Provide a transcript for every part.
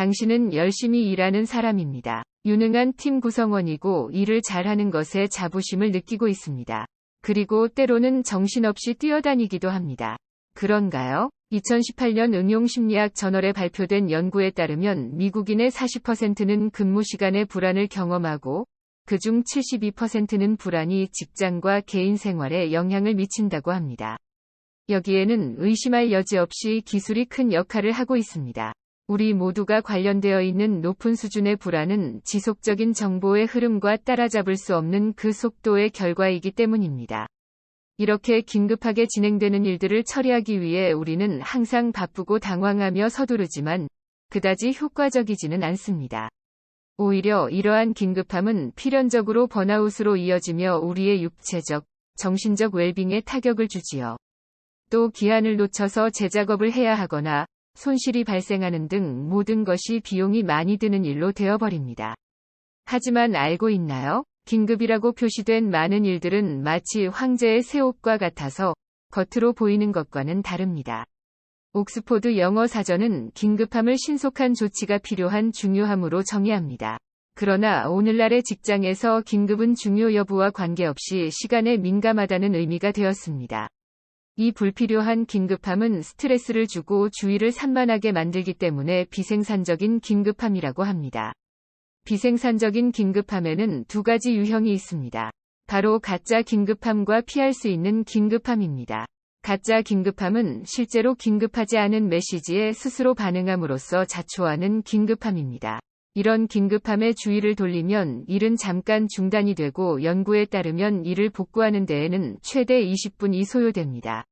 당신은 열심히 일하는 사람입니다. 유능한 팀 구성원이고 일을 잘하는 것에 자부심을 느끼고 있습니다. 그리고 때로는 정신없이 뛰어다니기도 합니다. 그런가요? 2018년 응용심리학 저널에 발표된 연구에 따르면 미국인의 40%는 근무 시간의 불안을 경험하고 그중 72%는 불안이 직장과 개인 생활에 영향을 미친다고 합니다. 여기에는 의심할 여지 없이 기술이 큰 역할을 하고 있습니다. 우리 모두가 관련되어 있는 높은 수준의 불안은 지속적인 정보의 흐름과 따라잡을 수 없는 그 속도의 결과이기 때문입니다. 이렇게 긴급하게 진행되는 일들을 처리하기 위해 우리는 항상 바쁘고 당황하며 서두르지만 그다지 효과적이지는 않습니다. 오히려 이러한 긴급함은 필연적으로 번아웃으로 이어지며 우리의 육체적, 정신적 웰빙에 타격을 주지요. 또 기한을 놓쳐서 재작업을 해야 하거나 손실이 발생하는 등 모든 것이 비용이 많이 드는 일로 되어버립니다. 하지만 알고 있나요? 긴급이라고 표시된 많은 일들은 마치 황제의 새 옷과 같아서 겉으로 보이는 것과는 다릅니다. 옥스포드 영어 사전은 긴급함을 신속한 조치가 필요한 중요함으로 정의합니다. 그러나 오늘날의 직장에서 긴급은 중요 여부와 관계없이 시간에 민감하다는 의미가 되었습니다. 이 불필요한 긴급함은 스트레스를 주고 주의를 산만하게 만들기 때문에 비생산적인 긴급함이라고 합니다. 비생산적인 긴급함에는 두 가지 유형이 있습니다. 바로 가짜 긴급함과 피할 수 있는 긴급함입니다. 가짜 긴급함은 실제로 긴급하지 않은 메시지에 스스로 반응함으로써 자초하는 긴급함입니다. 이런 긴급함에 주의를 돌리면 일은 잠깐 중단이 되고 연구에 따르면 이를 복구하는 데에는 최대 20분이 소요됩니다.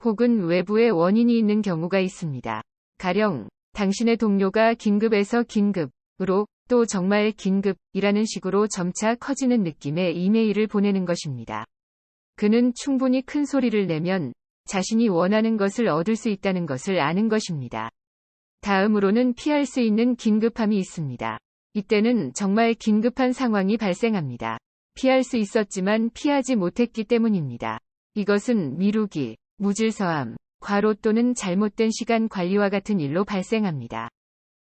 혹은 외부의 원인이 있는 경우가 있습니다. 가령 당신의 동료가 긴급에서 긴급으로 또 정말 긴급이라는 식으로 점차 커지는 느낌의 이메일을 보내는 것입니다. 그는 충분히 큰 소리를 내면 자신이 원하는 것을 얻을 수 있다는 것을 아는 것입니다. 다음으로는 피할 수 있는 긴급함이 있습니다. 이때는 정말 긴급한 상황이 발생합니다. 피할 수 있었지만 피하지 못했기 때문입니다. 이것은 미루기, 무질서함, 과로 또는 잘못된 시간 관리와 같은 일로 발생합니다.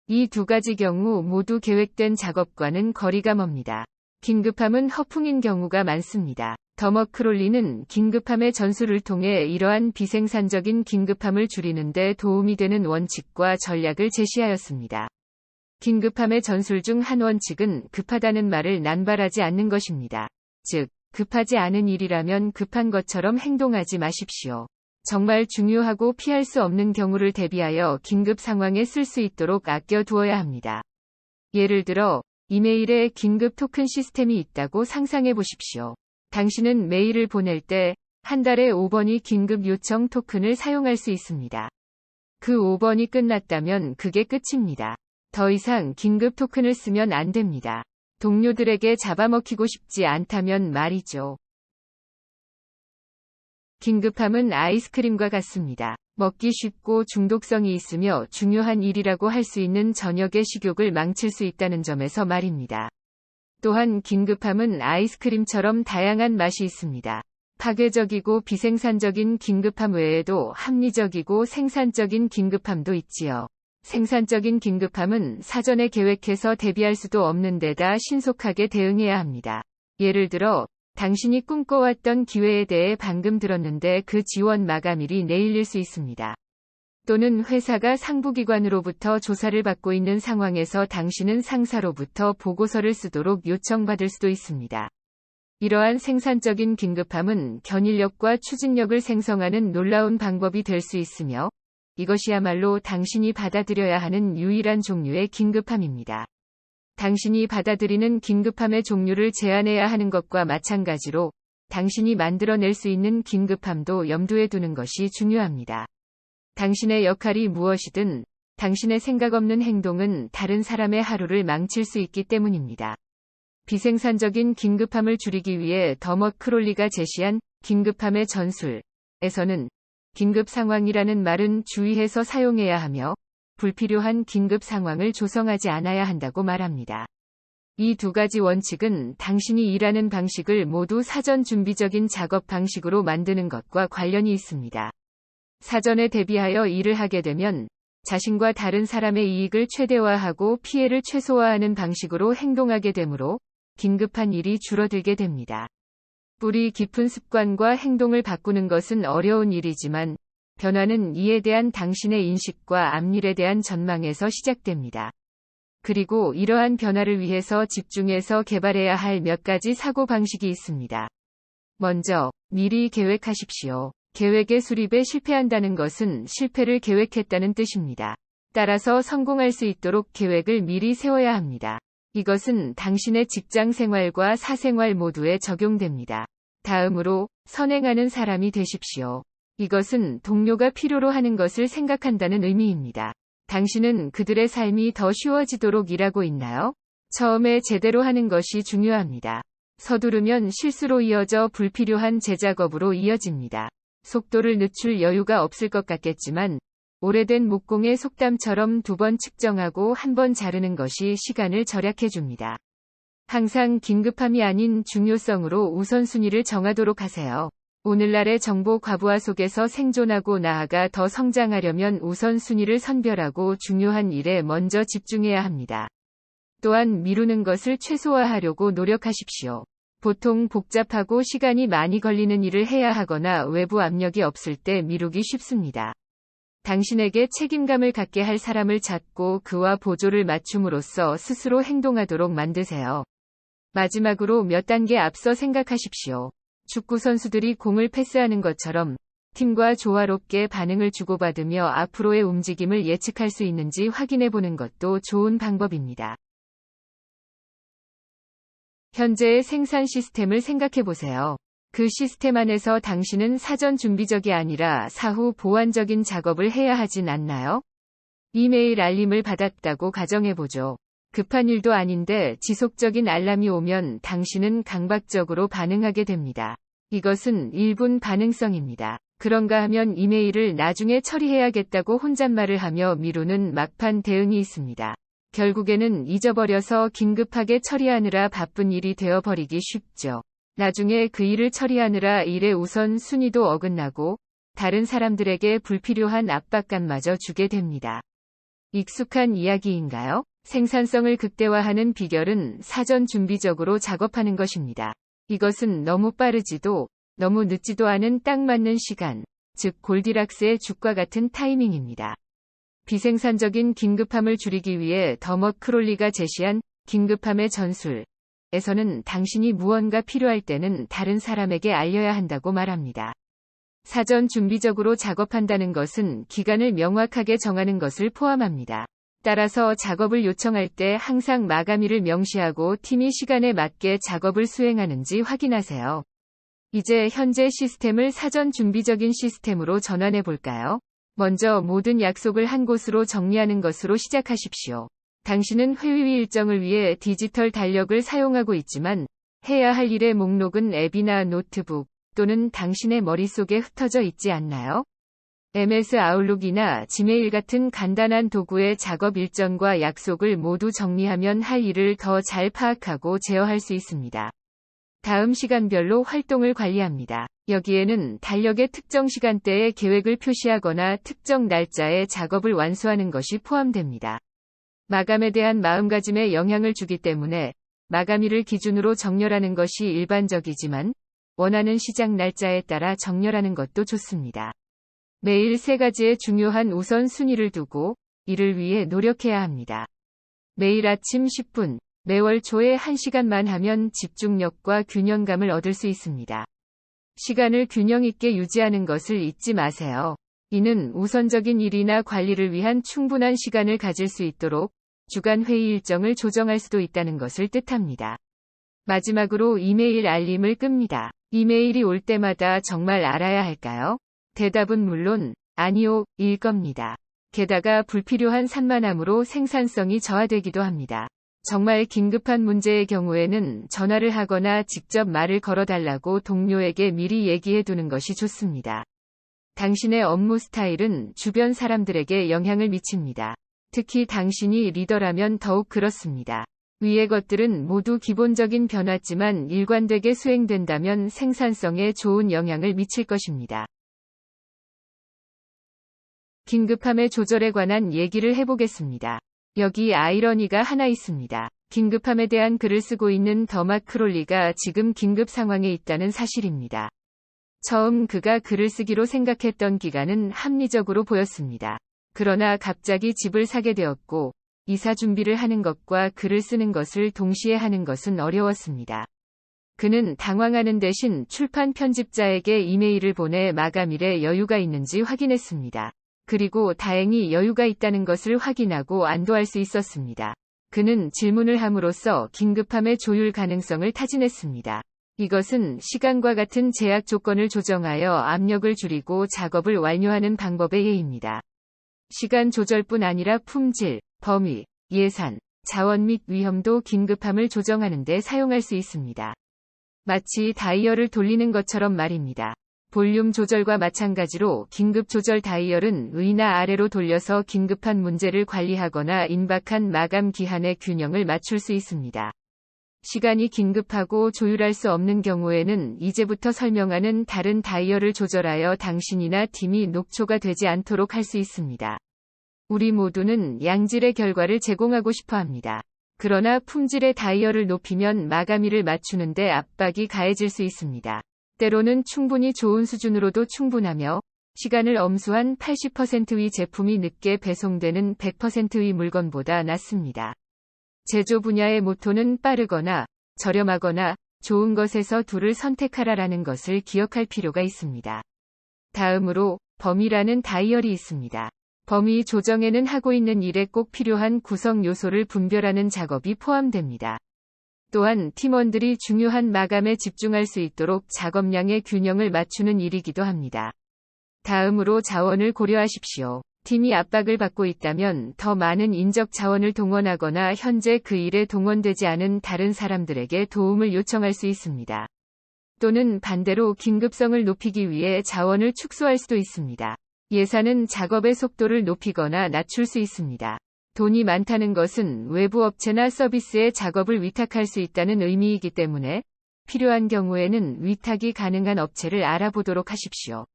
이 두 가지 경우 모두 계획된 작업과는 거리가 멉니다. 긴급함은 허풍인 경우가 많습니다. 더머크롤리는 긴급함의 전술을 통해 이러한 비생산적인 긴급함을 줄이는 데 도움이 되는 원칙과 전략을 제시하였습니다. 긴급함의 전술 중 한 원칙은 급하다는 말을 남발하지 않는 것입니다. 즉, 급하지 않은 일이라면 급한 것처럼 행동하지 마십시오. 정말 중요하고 피할 수 없는 경우를 대비하여 긴급 상황에 쓸 수 있도록 아껴두어야 합니다. 예를 들어, 이메일에 긴급 토큰 시스템이 있다고 상상해 보십시오. 당신은 메일을 보낼 때 한 달에 5번이 긴급 요청 토큰을 사용할 수 있습니다. 그 5번이 끝났다면 그게 끝입니다. 더 이상 긴급 토큰을 쓰면 안 됩니다. 동료들에게 잡아먹히고 싶지 않다면 말이죠. 긴급함은 아이스크림과 같습니다. 먹기 쉽고 중독성이 있으며 중요한 일이라고 할 수 있는 저녁의 식욕을 망칠 수 있다는 점에서 말입니다. 또한 긴급함은 아이스크림처럼 다양한 맛이 있습니다. 파괴적이고 비생산적인 긴급함 외에도 합리적이고 생산적인 긴급함도 있지요. 생산적인 긴급함은 사전에 계획해서 대비할 수도 없는 데다 신속하게 대응해야 합니다. 예를 들어, 당신이 꿈꿔왔던 기회에 대해 방금 들었는데 그 지원 마감일이 내일일 수 있습니다. 또는 회사가 상부기관으로부터 조사를 받고 있는 상황에서 당신은 상사로부터 보고서를 쓰도록 요청받을 수도 있습니다. 이러한 생산적인 긴급함은 견인력과 추진력을 생성하는 놀라운 방법이 될 수 있으며 이것이야말로 당신이 받아들여야 하는 유일한 종류의 긴급함입니다. 당신이 받아들이는 긴급함의 종류를 제한해야 하는 것과 마찬가지로 당신이 만들어낼 수 있는 긴급함도 염두에 두는 것이 중요합니다. 당신의 역할이 무엇이든 당신의 생각 없는 행동은 다른 사람의 하루를 망칠 수 있기 때문입니다. 비생산적인 긴급함을 줄이기 위해 더머크롤리가 제시한 긴급함의 전술에서는 긴급 상황이라는 말은 주의해서 사용해야 하며 불필요한 긴급 상황을 조성하지 않아야 한다고 말합니다. 이 두 가지 원칙은 당신이 일하는 방식을 모두 사전 준비적인 작업 방식으로 만드는 것과 관련이 있습니다. 사전에 대비하여 일을 하게 되면 자신과 다른 사람의 이익을 최대화하고 피해를 최소화하는 방식으로 행동하게 되므로 긴급한 일이 줄어들게 됩니다. 뿌리 깊은 습관과 행동을 바꾸는 것은 어려운 일이지만 변화는 이에 대한 당신의 인식과 앞일에 대한 전망에서 시작됩니다. 그리고 이러한 변화를 위해서 집중해서 개발해야 할 몇 가지 사고방식이 있습니다. 먼저, 미리 계획하십시오. 계획의 수립에 실패한다는 것은 실패를 계획했다는 뜻입니다. 따라서 성공할 수 있도록 계획을 미리 세워야 합니다. 이것은 당신의 직장 생활과 사생활 모두에 적용됩니다. 다음으로, 선행하는 사람이 되십시오. 이것은 동료가 필요로 하는 것을 생각한다는 의미입니다. 당신은 그들의 삶이 더 쉬워지도록 일하고 있나요? 처음에 제대로 하는 것이 중요합니다. 서두르면 실수로 이어져 불필요한 재작업으로 이어집니다. 속도를 늦출 여유가 없을 것 같겠지만 오래된 목공의 속담처럼 2번 측정하고 1번 자르는 것이 시간을 절약해줍니다. 항상 긴급함이 아닌 중요성으로 우선순위를 정하도록 하세요. 오늘날의 정보 과부하 속에서 생존하고 나아가 더 성장하려면 우선순위를 선별하고 중요한 일에 먼저 집중해야 합니다. 또한 미루는 것을 최소화하려고 노력하십시오. 보통 복잡하고 시간이 많이 걸리는 일을 해야 하거나 외부 압력이 없을 때 미루기 쉽습니다. 당신에게 책임감을 갖게 할 사람을 찾고 그와 보조를 맞춤으로써 스스로 행동하도록 만드세요. 마지막으로 몇 단계 앞서 생각하십시오. 축구 선수들이 공을 패스하는 것처럼 팀과 조화롭게 반응을 주고받으며 앞으로의 움직임을 예측할 수 있는지 확인해 보는 것도 좋은 방법입니다. 현재의 생산 시스템을 생각해 보세요. 그 시스템 안에서 당신은 사전 준비적이 아니라 사후 보완적인 작업을 해야 하진 않나요? 이메일 알림을 받았다고 가정해보죠. 급한 일도 아닌데 지속적인 알람이 오면 당신은 강박적으로 반응하게 됩니다. 이것은 1분 반응성입니다. 그런가 하면 이메일을 나중에 처리해야겠다고 혼잣말을 하며 미루는 막판 대응이 있습니다. 결국에는 잊어버려서 긴급하게 처리하느라 바쁜 일이 되어버리기 쉽죠. 나중에 그 일을 처리하느라 일의 우선 순위도 어긋나고 다른 사람들에게 불필요한 압박감마저 주게 됩니다. 익숙한 이야기인가요? 생산성을 극대화하는 비결은 사전 준비적으로 작업하는 것입니다. 이것은 너무 빠르지도 너무 늦지도 않은 딱 맞는 시간, 즉 골디락스의 죽과 같은 타이밍입니다. 비생산적인 긴급함을 줄이기 위해 더머 크롤리가 제시한 긴급함의 전술에서는 당신이 무언가 필요할 때는 다른 사람에게 알려야 한다고 말합니다. 사전 준비적으로 작업한다는 것은 기간을 명확하게 정하는 것을 포함합니다. 따라서 작업을 요청할 때 항상 마감일을 명시하고 팀이 시간에 맞게 작업을 수행하는지 확인하세요. 이제 현재 시스템을 사전 준비적인 시스템으로 전환해 볼까요? 먼저 모든 약속을 한 곳으로 정리하는 것으로 시작하십시오. 당신은 회의 일정을 위해 디지털 달력을 사용하고 있지만 해야 할 일의 목록은 앱이나 노트북 또는 당신의 머릿속에 흩어져 있지 않나요? MS 아웃룩이나 지메일 같은 간단한 도구의 작업 일정과 약속을 모두 정리하면 할 일을 더 잘 파악하고 제어할 수 있습니다. 다음 시간별로 활동을 관리합니다. 여기에는 달력의 특정 시간대에 계획을 표시하거나 특정 날짜에 작업을 완수하는 것이 포함됩니다. 마감에 대한 마음가짐에 영향을 주기 때문에 마감일을 기준으로 정렬하는 것이 일반적이지만 원하는 시작 날짜에 따라 정렬하는 것도 좋습니다. 매일 3가지의 중요한 우선순위를 두고 이를 위해 노력해야 합니다. 매일 아침 10분, 매월 초에 1시간만 하면 집중력과 균형감을 얻을 수 있습니다. 시간을 균형 있게 유지하는 것을 잊지 마세요. 이는 우선적인 일이나 관리를 위한 충분한 시간을 가질 수 있도록 주간 회의 일정을 조정할 수도 있다는 것을 뜻합니다. 마지막으로 이메일 알림을 끕니다. 이메일이 올 때마다 정말 알아야 할까요? 대답은 물론 아니요, 일 겁니다. 게다가 불필요한 산만함으로 생산성이 저하되기도 합니다. 정말 긴급한 문제의 경우에는 전화를 하거나 직접 말을 걸어달라고 동료에게 미리 얘기해 두는 것이 좋습니다. 당신의 업무 스타일은 주변 사람들에게 영향을 미칩니다. 특히 당신이 리더라면 더욱 그렇습니다. 위의 것들은 모두 기본적인 변화지만 일관되게 수행된다면 생산성에 좋은 영향을 미칠 것입니다. 긴급함의 조절에 관한 얘기를 해보겠습니다. 여기 아이러니가 하나 있습니다. 긴급함에 대한 글을 쓰고 있는 더맛 크롤리가 지금 긴급 상황에 있다는 사실입니다. 처음 그가 글을 쓰기로 생각했던 기간은 합리적으로 보였습니다. 그러나 갑자기 집을 사게 되었고, 이사 준비를 하는 것과 글을 쓰는 것을 동시에 하는 것은 어려웠습니다. 그는 당황하는 대신 출판 편집자에게 이메일을 보내 마감일에 여유가 있는지 확인했습니다. 그리고 다행히 여유가 있다는 것을 확인하고 안도할 수 있었습니다. 그는 질문을 함으로써 긴급함의 조율 가능성을 타진했습니다. 이것은 시간과 같은 제약 조건을 조정하여 압력을 줄이고 작업을 완료하는 방법의 예입니다. 시간 조절뿐 아니라 품질, 범위, 예산, 자원 및 위험도 긴급함을 조정하는 데 사용할 수 있습니다. 마치 다이얼을 돌리는 것처럼 말입니다. 볼륨 조절과 마찬가지로 긴급 조절 다이얼은 위나 아래로 돌려서 긴급한 문제를 관리하거나 임박한 마감 기한의 균형을 맞출 수 있습니다. 시간이 긴급하고 조율할 수 없는 경우에는 이제부터 설명하는 다른 다이얼을 조절하여 당신이나 팀이 녹초가 되지 않도록 할 수 있습니다. 우리 모두는 양질의 결과를 제공하고 싶어 합니다. 그러나 품질의 다이얼을 높이면 마감일을 맞추는데 압박이 가해질 수 있습니다. 때로는 충분히 좋은 수준으로도 충분하며, 시간을 엄수한 80%의 제품이 늦게 배송되는 100%의 물건보다 낫습니다. 제조 분야의 모토는 빠르거나, 저렴하거나, 좋은 것에서 둘을 선택하라라는 것을 기억할 필요가 있습니다. 다음으로, 범위라는 다이얼이 있습니다. 범위 조정에는 하고 있는 일에 꼭 필요한 구성 요소를 분별하는 작업이 포함됩니다. 또한 팀원들이 중요한 마감에 집중할 수 있도록 작업량의 균형을 맞추는 일이기도 합니다. 다음으로 자원을 고려하십시오. 팀이 압박을 받고 있다면 더 많은 인적 자원을 동원하거나 현재 그 일에 동원되지 않은 다른 사람들에게 도움을 요청할 수 있습니다. 또는 반대로 긴급성을 높이기 위해 자원을 축소할 수도 있습니다. 예산은 작업의 속도를 높이거나 낮출 수 있습니다. 돈이 많다는 것은 외부 업체나 서비스에 작업을 위탁할 수 있다는 의미이기 때문에 필요한 경우에는 위탁이 가능한 업체를 알아보도록 하십시오.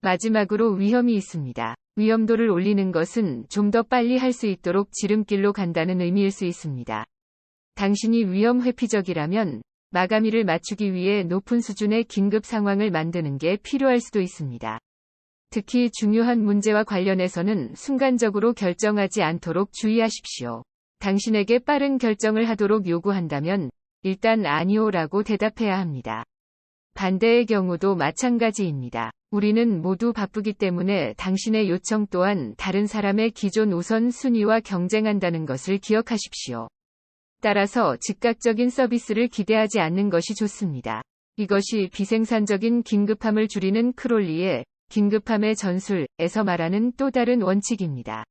마지막으로 위험이 있습니다. 위험도를 올리는 것은 좀 더 빨리 할 수 있도록 지름길로 간다는 의미일 수 있습니다. 당신이 위험 회피적이라면 마감일을 맞추기 위해 높은 수준의 긴급 상황을 만드는 게 필요할 수도 있습니다. 특히 중요한 문제와 관련해서는 순간적으로 결정하지 않도록 주의하십시오. 당신에게 빠른 결정을 하도록 요구한다면 일단 아니오라고 대답해야 합니다. 반대의 경우도 마찬가지입니다. 우리는 모두 바쁘기 때문에 당신의 요청 또한 다른 사람의 기존 우선 순위와 경쟁한다는 것을 기억하십시오. 따라서 즉각적인 서비스를 기대하지 않는 것이 좋습니다. 이것이 비생산적인 긴급함을 줄이는 크롤리의 긴급함의 전술에서 말하는 또 다른 원칙입니다.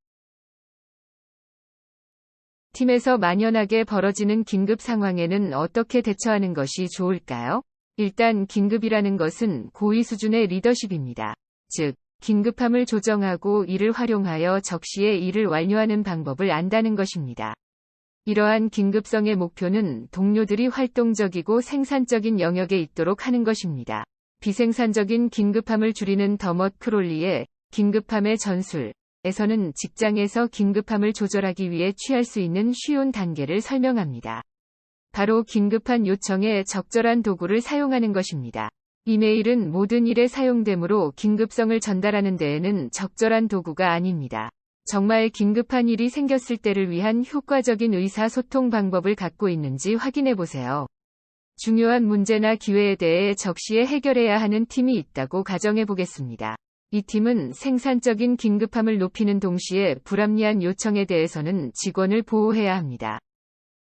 팀에서 만연하게 벌어지는 긴급 상황에는 어떻게 대처하는 것이 좋을까요? 일단 긴급이라는 것은 고위 수준의 리더십입니다. 즉, 긴급함을 조정하고 이를 활용하여 적시에 일을 완료하는 방법을 안다는 것입니다. 이러한 긴급성의 목표는 동료들이 활동적이고 생산적인 영역에 있도록 하는 것입니다. 비생산적인 긴급함을 줄이는 더멋 크롤리의 긴급함의 전술에서는 직장에서 긴급함을 조절하기 위해 취할 수 있는 쉬운 단계를 설명합니다. 바로 긴급한 요청에 적절한 도구를 사용하는 것입니다. 이메일은 모든 일에 사용되므로 긴급성을 전달하는 데에는 적절한 도구가 아닙니다. 정말 긴급한 일이 생겼을 때를 위한 효과적인 의사소통 방법을 갖고 있는지 확인해 보세요. 중요한 문제나 기회에 대해 적시에 해결해야 하는 팀이 있다고 가정해 보겠습니다. 이 팀은 생산적인 긴급함을 높이는 동시에 불합리한 요청에 대해서는 직원을 보호해야 합니다.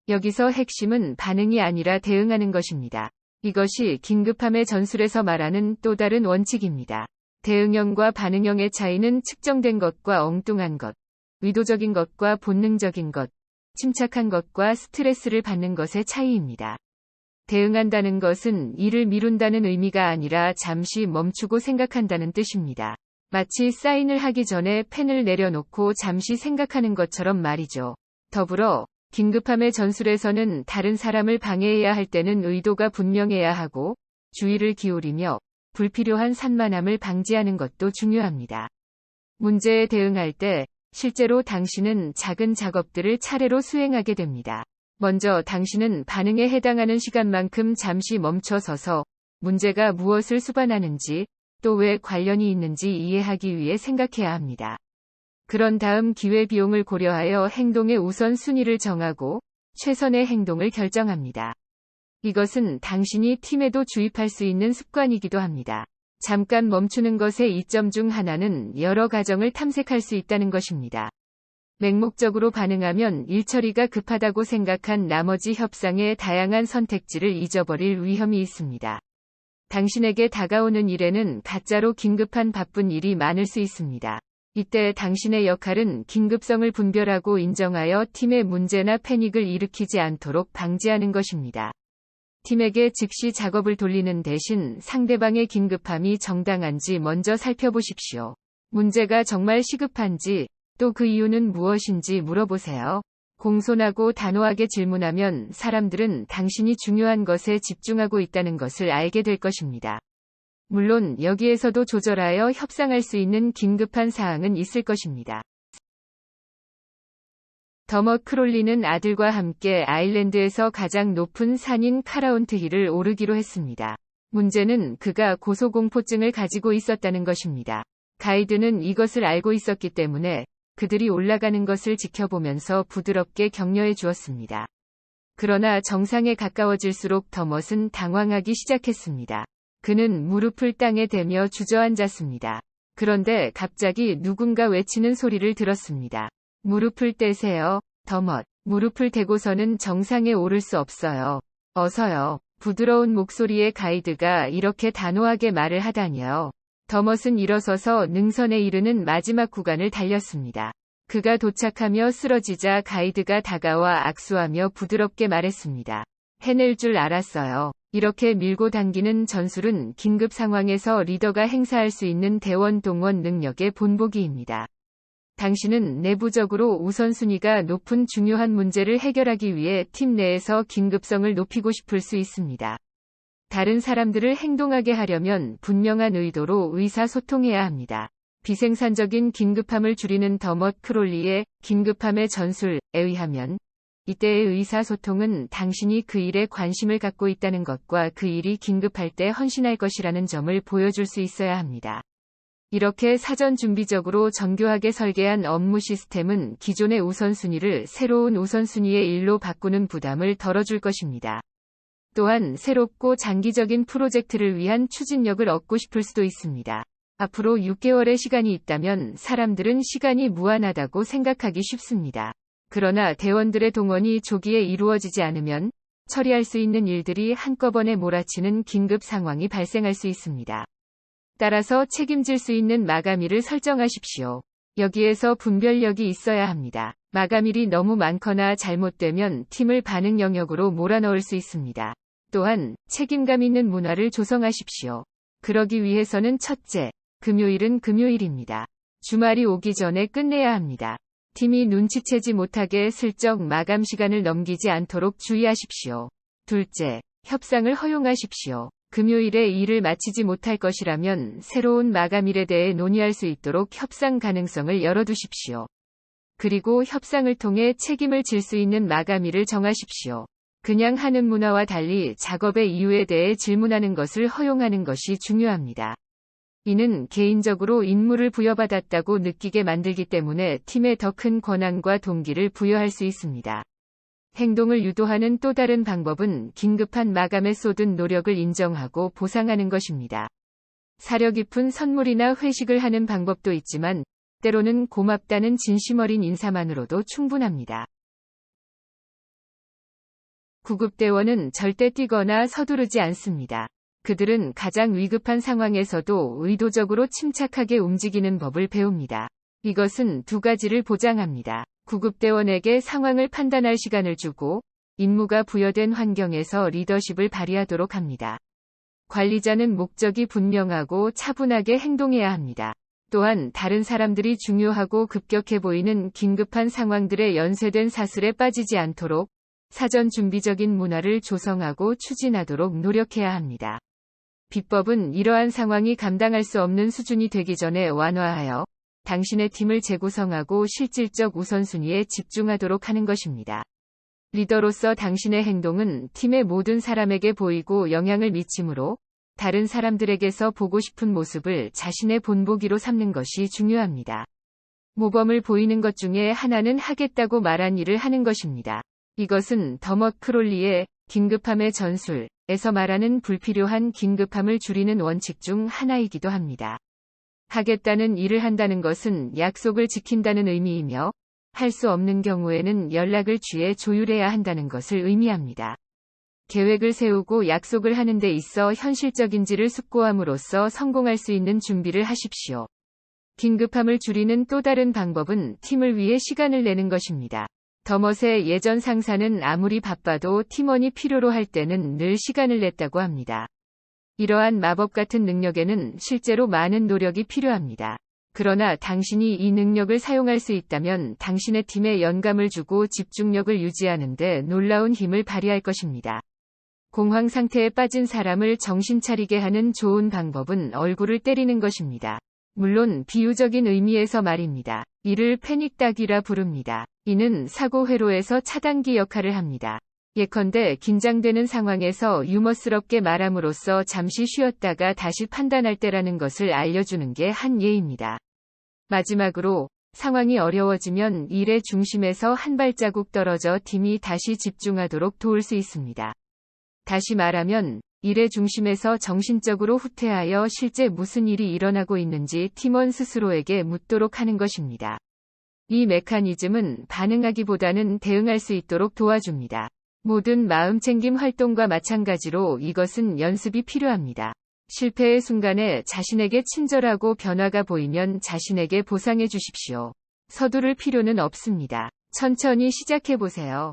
여기서 핵심은 반응이 아니라 대응하는 것입니다. 이것이 긴급함의 전술에서 말하는 또 다른 원칙입니다. 대응형과 반응형의 차이는 측정된 것과 엉뚱한 것, 의도적인 것과 본능적인 것, 침착한 것과 스트레스를 받는 것의 차이입니다. 대응한다는 것은 일을 미룬다는 의미가 아니라 잠시 멈추고 생각한다는 뜻입니다. 마치 사인을 하기 전에 펜을 내려놓고 잠시 생각하는 것처럼 말이죠. 더불어 긴급함의 전술에서는 다른 사람을 방해해야 할 때는 의도가 분명해야 하고 주의를 기울이며 불필요한 산만함을 방지하는 것도 중요합니다. 문제에 대응할 때 실제로 당신은 작은 작업들을 차례로 수행하게 됩니다. 먼저 당신은 반응에 해당하는 시간만큼 잠시 멈춰 서서 문제가 무엇을 수반하는지 또 왜 관련이 있는지 이해하기 위해 생각해야 합니다. 그런 다음 기회비용을 고려하여 행동의 우선순위를 정하고 최선의 행동을 결정합니다. 이것은 당신이 팀에도 주입할 수 있는 습관이기도 합니다. 잠깐 멈추는 것의 이점 중 하나는 여러 가정을 탐색할 수 있다는 것입니다. 맹목적으로 반응하면 일처리가 급하다고 생각한 나머지 협상의 다양한 선택지를 잊어버릴 위험이 있습니다. 당신에게 다가오는 일에는 가짜로 긴급한 바쁜 일이 많을 수 있습니다. 이때 당신의 역할은 긴급성을 분별하고 인정하여 팀의 문제나 패닉을 일으키지 않도록 방지하는 것입니다. 팀에게 즉시 작업을 돌리는 대신 상대방의 긴급함이 정당한지 먼저 살펴보십시오. 문제가 정말 시급한지, 또 그 이유는 무엇인지 물어보세요. 공손하고 단호하게 질문하면 사람들은 당신이 중요한 것에 집중하고 있다는 것을 알게 될 것입니다. 물론 여기에서도 조절하여 협상할 수 있는 긴급한 사항은 있을 것입니다. 더머 크롤리는 아들과 함께 아일랜드에서 가장 높은 산인 카라운트 힐을 오르기로 했습니다. 문제는 그가 고소공포증을 가지고 있었다는 것입니다. 가이드는 이것을 알고 있었기 때문에 그들이 올라가는 것을 지켜보면서 부드럽게 격려해 주었습니다. 그러나 정상에 가까워질수록 더머는 당황하기 시작했습니다. 그는 무릎을 땅에 대며 주저앉았습니다. 그런데 갑자기 누군가 외치는 소리를 들었습니다. 무릎을 떼세요, 더머. 무릎을 대고서는 정상에 오를 수 없어요. 어서요. 부드러운 목소리의 가이드가 이렇게 단호하게 말을 하다니요. 더머는 일어서서 능선에 이르는 마지막 구간을 달렸습니다. 그가 도착하며 쓰러지자 가이드가 다가와 악수하며 부드럽게 말했습니다. 해낼 줄 알았어요. 이렇게 밀고 당기는 전술은 긴급 상황에서 리더가 행사할 수 있는 대원 동원 능력의 본보기입니다. 당신은 내부적으로 우선순위가 높은 중요한 문제를 해결하기 위해 팀 내에서 긴급성을 높이고 싶을 수 있습니다. 다른 사람들을 행동하게 하려면 분명한 의도로 의사소통해야 합니다. 비생산적인 긴급함을 줄이는 더머 크롤리의 긴급함의 전술에 의하면 이때의 의사소통은 당신이 그 일에 관심을 갖고 있다는 것과 그 일이 긴급할 때 헌신할 것이라는 점을 보여줄 수 있어야 합니다. 이렇게 사전 준비적으로 정교하게 설계한 업무 시스템은 기존의 우선순위를 새로운 우선순위의 일로 바꾸는 부담을 덜어줄 것입니다. 또한 새롭고 장기적인 프로젝트를 위한 추진력을 얻고 싶을 수도 있습니다. 앞으로 6개월의 시간이 있다면 사람들은 시간이 무한하다고 생각하기 쉽습니다. 그러나 대원들의 동원이 조기에 이루어지지 않으면 처리할 수 있는 일들이 한꺼번에 몰아치는 긴급 상황이 발생할 수 있습니다. 따라서 책임질 수 있는 마감일을 설정하십시오. 여기에서 분별력이 있어야 합니다. 마감일이 너무 많거나 잘못되면 팀을 반응 영역으로 몰아넣을 수 있습니다. 또한 책임감 있는 문화를 조성하십시오. 그러기 위해서는 첫째, 금요일은 금요일입니다. 주말이 오기 전에 끝내야 합니다. 팀이 눈치채지 못하게 슬쩍 마감 시간을 넘기지 않도록 주의하십시오. 둘째, 협상을 허용하십시오. 금요일에 일을 마치지 못할 것이라면 새로운 마감일에 대해 논의할 수 있도록 협상 가능성을 열어두십시오. 그리고 협상을 통해 책임을 질 수 있는 마감일을 정하십시오. 그냥 하는 문화와 달리 작업의 이유에 대해 질문하는 것을 허용하는 것이 중요합니다. 이는 개인적으로 임무를 부여받았다고 느끼게 만들기 때문에 팀에 더 큰 권한과 동기를 부여할 수 있습니다. 행동을 유도하는 또 다른 방법은 긴급한 마감에 쏟은 노력을 인정하고 보상하는 것입니다. 사려 깊은 선물이나 회식을 하는 방법도 있지만 때로는 고맙다는 진심 어린 인사만으로도 충분합니다. 구급대원은 절대 뛰거나 서두르지 않습니다. 그들은 가장 위급한 상황에서도 의도적으로 침착하게 움직이는 법을 배웁니다. 이것은 두 가지를 보장합니다. 구급대원에게 상황을 판단할 시간을 주고 임무가 부여된 환경에서 리더십을 발휘하도록 합니다. 관리자는 목적이 분명하고 차분하게 행동해야 합니다. 또한 다른 사람들이 중요하고 급격해 보이는 긴급한 상황들의 연쇄된 사슬에 빠지지 않도록 사전 준비적인 문화를 조성하고 추진하도록 노력해야 합니다. 비법은 이러한 상황이 감당할 수 없는 수준이 되기 전에 완화하여 당신의 팀을 재구성하고 실질적 우선순위에 집중하도록 하는 것입니다. 리더로서 당신의 행동은 팀의 모든 사람에게 보이고 영향을 미치므로 다른 사람들에게서 보고 싶은 모습을 자신의 본보기로 삼는 것이 중요합니다. 모범을 보이는 것 중에 하나는 하겠다고 말한 일을 하는 것입니다. 이것은 더머 크롤리의 긴급함의 전술에서 말하는 불필요한 긴급함을 줄이는 원칙 중 하나이기도 합니다. 하겠다는 일을 한다는 것은 약속을 지킨다는 의미이며 할 수 없는 경우에는 연락을 취해 조율해야 한다는 것을 의미합니다. 계획을 세우고 약속을 하는 데 있어 현실적인지를 숙고함으로써 성공할 수 있는 준비를 하십시오. 긴급함을 줄이는 또 다른 방법은 팀을 위해 시간을 내는 것입니다. 더머의 예전 상사는 아무리 바빠도 팀원이 필요로 할 때는 늘 시간을 냈다고 합니다. 이러한 마법 같은 능력에는 실제로 많은 노력이 필요합니다. 그러나 당신이 이 능력을 사용할 수 있다면 당신의 팀에 영감을 주고 집중력을 유지하는 데 놀라운 힘을 발휘할 것입니다. 공황 상태에 빠진 사람을 정신 차리게 하는 좋은 방법은 얼굴을 때리는 것입니다. 물론 비유적인 의미에서 말입니다. 이를 패닉 따기라 부릅니다. 이는 사고 회로에서 차단기 역할을 합니다. 예컨대 긴장되는 상황에서 유머스럽게 말함으로써 잠시 쉬었다가 다시 판단할 때라는 것을 알려주는 게 한 예입니다. 마지막으로 상황이 어려워지면 일의 중심에서 한 발자국 떨어져 팀이 다시 집중하도록 도울 수 있습니다. 다시 말하면 일의 중심에서 정신적으로 후퇴하여 실제 무슨 일이 일어나고 있는지 팀원 스스로에게 묻도록 하는 것입니다. 이 메커니즘은 반응하기보다는 대응할 수 있도록 도와줍니다. 모든 마음챙김 활동과 마찬가지로 이것은 연습이 필요합니다. 실패의 순간에 자신에게 친절하고 변화가 보이면 자신에게 보상해 주십시오. 서두를 필요는 없습니다. 천천히 시작해 보세요.